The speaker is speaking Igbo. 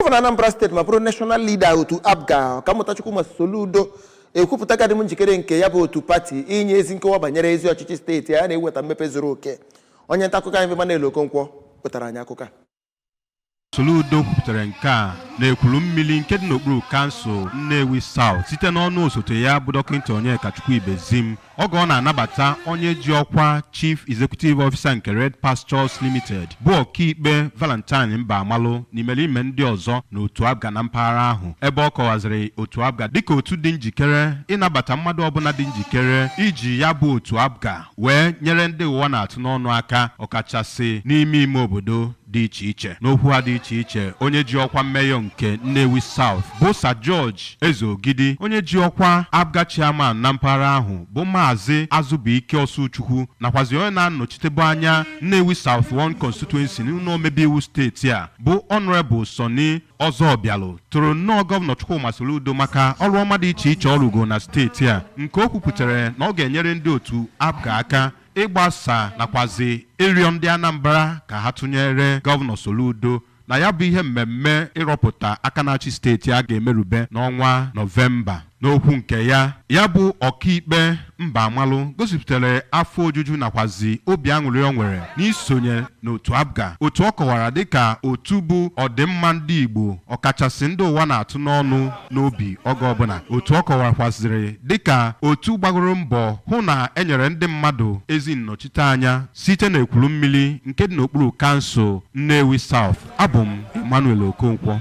Gọvanọ Anambra State ma bụrụ national leader otu APGA ka Mmụtachukwu ma Soludo ekwupụta ka dị njikere nke ya bụ otu pati inye ezi nkewa banyere ezi ọchịchị steeti ya na-eweta mmepe zuru oke. Onye nta akụkọ anyị Emmanuel Okonkwo wetara anyị akụkọ. Soludo kwupụtara nke a na-ekwuru mmiri nke dị n'okpuru kansụl Nnewi South site n'ọnụ osote ya bụ dọkịta Onyekachukwu Ibezim oge ọ na-anabata onye ji ọkwa Chief Executive Officer nke Red Pastures Limited bụ ọkaikpe Valentine Mbamalụ n'imerime ndị ọzọ n'otu APGA na mpaghara ahụ, ebe ọ kọwaziri otu APGA dịka otu dị njikere ịnabata mmadụ ọbụla dị njikere iji ya bụ otu APGA wee nyere ndị ụwa na-atụ n'ọnụ aka ọkachasị n'ime ime obodo dị iche iche. N'okwu ha dị iche iche, onye ji ọkwa mmeyọ nke Nnewi South bụ Sir George Ezeogidi, onye ji ọkwa APGA chairman na mpaghara ahụ bụ Maazị Azụbụike Osuchukwu nakwazi onye na-anọchitebu anya Nnewi South 1 constituency n'ụlọ omebe iwu steeti a bụ Honorable Sonny Ọzọbịalụ toro nnọọ Gọvanọ Chukwuma Soludo maka ọrụ ọma dị iche iche ọrụgo na steeti a, nke o kwupụtara na ọ ga-enyere ndị otu APGA aka ịgbasa nakwazi ịrịọ ndị Anambra ka ha tụnyere Gọvanọ Soludo na ya bụ ihe mmemme ịrọpụta aka na-achị steeti a ga-emerube n'ọnwa Nọvemba. N'okwu nke ya bụ ọkaikpe Mbamalụ gosipụtara afọ ojuju nakwazi obi aṅụrị ọ nwere n'isonye n'otu APGA, otu ọ kọwara dịka otu bụ ọdịmma ndị Igbo ọkachasị ndị ụwa na-atụ n'ọnụ n'obi oge ọbụla. Otu ọ kọwarakwaziri dịka otu gbagoro mbọ hụ na enyere ndị mmadụ ezi nnọchiteanya site n'ekwuru mmiri nke dị n'okpuru kansụl Nnewi South. Abụ m Emmanuel Okonkwo.